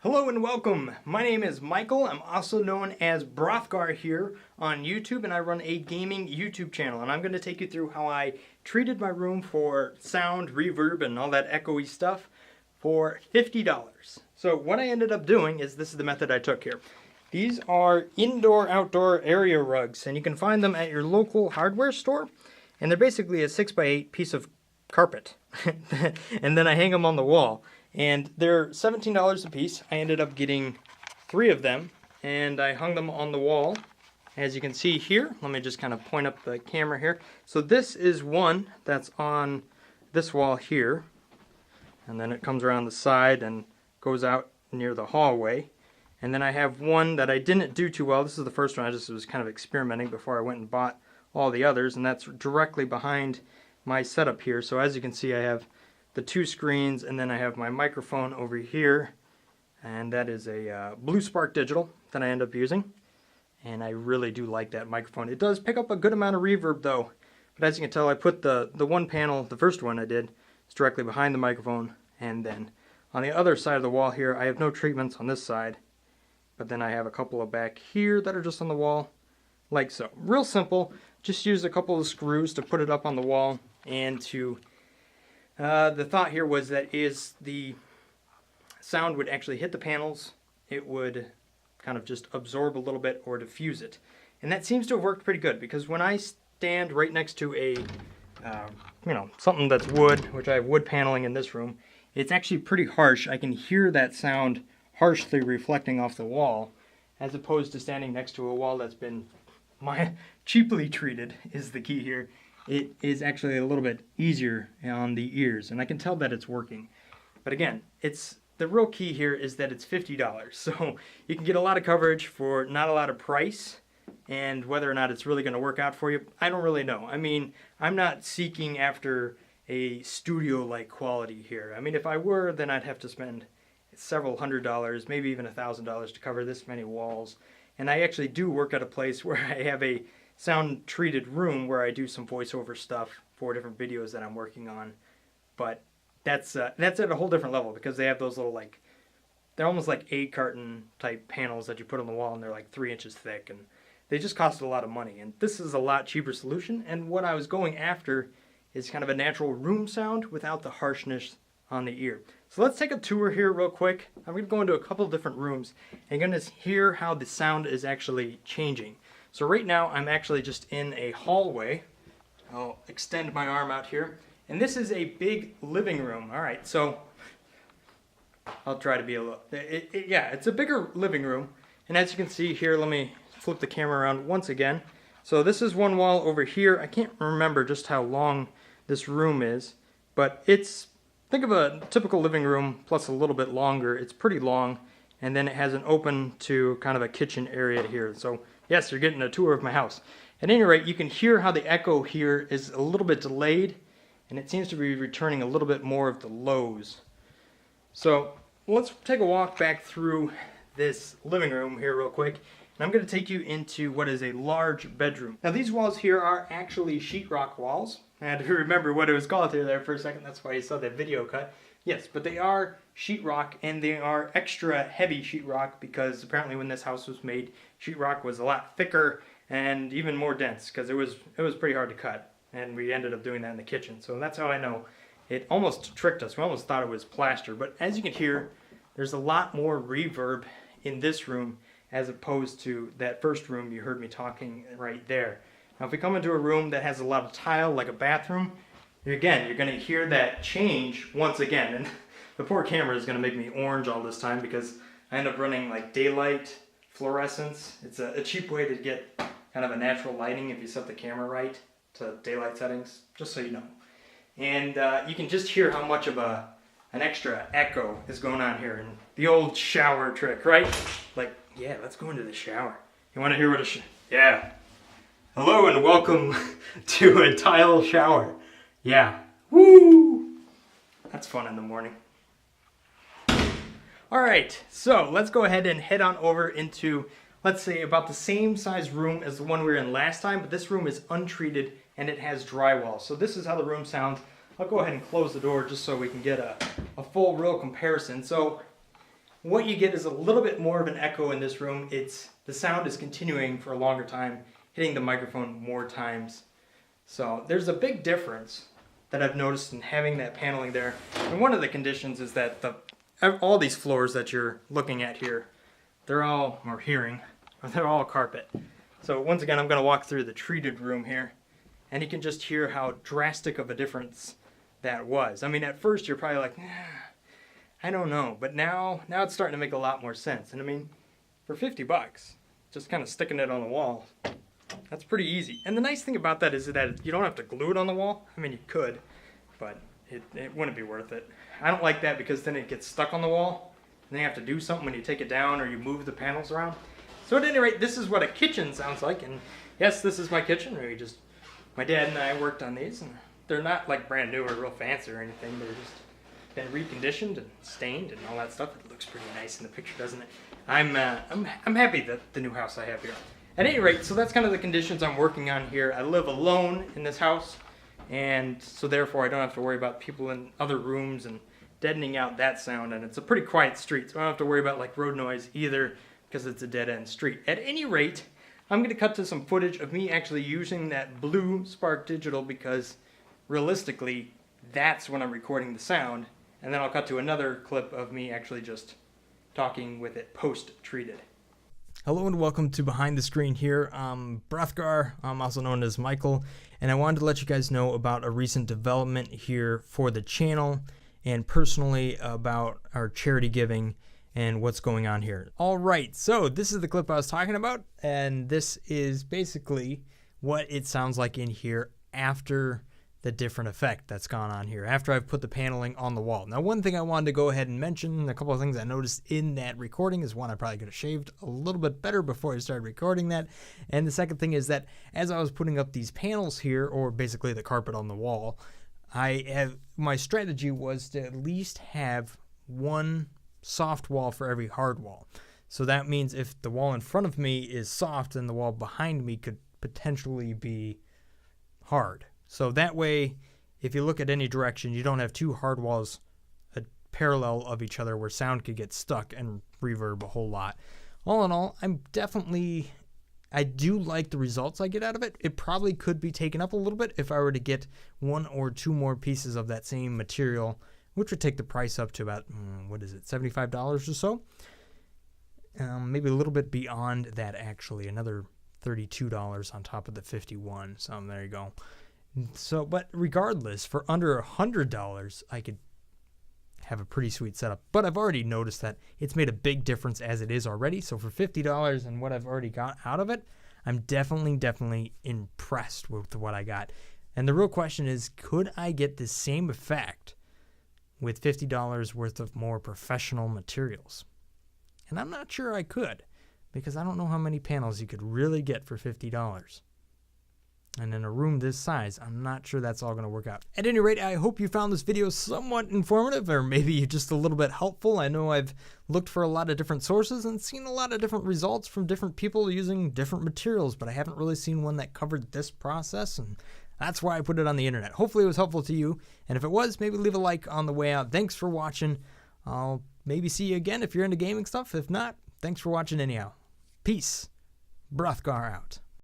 Hello and welcome. My name is Michael. I'm also known as Brothgar here on YouTube, and I run a gaming YouTube channel. And I'm going to take you through how I treated my room for sound, reverb, and all that echoey stuff for $50. So what I ended up doing is this is the method I took here. These are indoor-outdoor area rugs, and you can find them at your local hardware store. And they're basically a 6x8 piece of carpet. And then I hang them on the wall. And they're $17 a piece. I ended up getting 3 of them, and I hung them on the wall. As you can see here, let me just kind of point up the camera here. So this is one that's on this wall here, and then it comes around the side and goes out near the hallway. And then I have one that I didn't do too well. This is the first one. I just was kind of experimenting before I went and bought all the others, and that's directly behind my setup here. So as you can see, I have the 2 screens, and then I have my microphone over here, and that is a Blue Spark Digital that I end up using, and I really do like that microphone. It does pick up a good amount of reverb though, but as you can tell, I put the one panel, the first one I did, is directly behind the microphone, and then on the other side of the wall here, I have no treatments on this side, but then I have a couple of back here that are just on the wall, like so. Real simple, just use a couple of screws to put it up on the wall, and to the thought here was that as the sound would actually hit the panels, it would kind of just absorb a little bit or diffuse it. And that seems to have worked pretty good, because when I stand right next to a, something that's wood, which I have wood paneling in this room, it's actually pretty harsh. I can hear that sound harshly reflecting off the wall, as opposed to standing next to a wall that's been cheaply treated, is the key here. It is actually a little bit easier on the ears, and I can tell that it's working. But again, the real key here is that it's $50, so you can get a lot of coverage for not a lot of price, and whether or not it's really going to work out for you, I don't really know. I mean, I'm not seeking after a studio-like quality here. I mean, if I were, then I'd have to spend several $100s, maybe even $1,000 to cover this many walls. And I actually do work at a place where I have a sound treated room where I do some voiceover stuff for different videos that I'm working on. But that's at a whole different level, because they have those little, they're almost like egg carton type panels that you put on the wall, and they're like 3 inches thick, and they just cost a lot of money. And this is a lot cheaper solution, and what I was going after is kind of a natural room sound without the harshness on the ear. So let's take a tour here real quick. I'm going to go into a couple of different rooms, and you're going to hear how the sound is actually changing. So right now I'm actually just in a hallway. I'll extend my arm out here. And this is a big living room. All right, so I'll try to be a little... yeah, it's a bigger living room. And as you can see here, let me flip the camera around once again. So this is one wall over here. I can't remember just how long this room is, but think of a typical living room plus a little bit longer. It's pretty long, and then it has an open to kind of a kitchen area here. So yes, you're getting a tour of my house. At any rate, you can hear how the echo here is a little bit delayed, and it seems to be returning a little bit more of the lows. So let's take a walk back through this living room here real quick, and I'm going to take you into what is a large bedroom. Now these walls here are actually sheetrock walls. I had to remember what it was called there for a second, that's why you saw that video cut. Yes, but they are sheetrock, and they are extra heavy sheetrock, because apparently when this house was made, sheetrock was a lot thicker and even more dense, because it was pretty hard to cut, and we ended up doing that in the kitchen. So that's how I know. It almost tricked us. We almost thought it was plaster, but as you can hear, there's a lot more reverb in this room as opposed to that first room you heard me talking right there. Now if we come into a room that has a lot of tile, like a bathroom, again, you're going to hear that change once again. And the poor camera is going to make me orange all this time, because I end up running like daylight fluorescence. It's a cheap way to get kind of a natural lighting if you set the camera right to daylight settings, just so you know. And you can just hear how much of an extra echo is going on here. And the old shower trick, right? Like, yeah, let's go into the shower. You want to hear what yeah. Hello and welcome to a tile shower. Yeah. Woo! That's fun in the morning. Alright, so let's go ahead and head on over into, let's say, about the same size room as the one we were in last time, but this room is untreated and it has drywall. So this is how the room sounds. I'll go ahead and close the door just so we can get a full real comparison. So what you get is a little bit more of an echo in this room. The sound is continuing for a longer time, hitting the microphone more times. So there's a big difference that I've noticed in having that paneling there. And one of the conditions is that all these floors that you're looking at here, they're all carpet. So once again, I'm going to walk through the treated room here, and you can just hear how drastic of a difference that was. I mean, at first you're probably like, I don't know, but now it's starting to make a lot more sense. And I mean, for $50, just kind of sticking it on the wall, that's pretty easy. And the nice thing about that is that you don't have to glue it on the wall. I mean, you could, but it wouldn't be worth it. I don't like that because then it gets stuck on the wall, and then you have to do something when you take it down or you move the panels around. So at any rate, this is what a kitchen sounds like. And yes, this is my kitchen. My dad and I worked on these, and they're not like brand new or real fancy or anything. They're just been reconditioned and stained and all that stuff. It looks pretty nice in the picture, doesn't it? I'm happy that the new house I have here. At any rate, so that's kind of the conditions I'm working on here. I live alone in this house, and so therefore I don't have to worry about people in other rooms and deadening out that sound. And it's a pretty quiet street, so I don't have to worry about like road noise either because it's a dead-end street. At any rate, I'm going to cut to some footage of me actually using that blue Spark Digital because realistically, that's when I'm recording the sound. And then I'll cut to another clip of me actually just talking with it post-treated. Hello and welcome to Behind the Screen here. I'm Brothgar, I'm also known as Michael, and I wanted to let you guys know about a recent development here for the channel and personally about our charity giving and what's going on here. All right, so this is the clip I was talking about, and this is basically what it sounds like in here after the different effect that's gone on here after I've put the paneling on the wall. Now, one thing I wanted to go ahead and mention, a couple of things I noticed in that recording is one, I probably could have shaved a little bit better before I started recording that. And the second thing is that as I was putting up these panels here, or basically the carpet on the wall, my strategy was to at least have one soft wall for every hard wall. So that means if the wall in front of me is soft, then the wall behind me could potentially be hard. So that way, if you look at any direction, you don't have two hard walls parallel of each other where sound could get stuck and reverb a whole lot. All in all, I do like the results I get out of it. It probably could be taken up a little bit if I were to get one or two more pieces of that same material, which would take the price up to about, $75 or so. Maybe a little bit beyond that, actually, another $32 on top of the $51. So there you go. So, but regardless, for under $100, I could have a pretty sweet setup. But I've already noticed that it's made a big difference as it is already. So for $50 and what I've already got out of it, I'm definitely impressed with what I got. And the real question is, could I get the same effect with $50 worth of more professional materials? And I'm not sure I could, because I don't know how many panels you could really get for $50. And in a room this size, I'm not sure that's all going to work out. At any rate, I hope you found this video somewhat informative, or maybe just a little bit helpful. I know I've looked for a lot of different sources and seen a lot of different results from different people using different materials, but I haven't really seen one that covered this process, and that's why I put it on the internet. Hopefully it was helpful to you, and if it was, maybe leave a like on the way out. Thanks for watching. I'll maybe see you again if you're into gaming stuff. If not, thanks for watching anyhow. Peace. Brothgar out.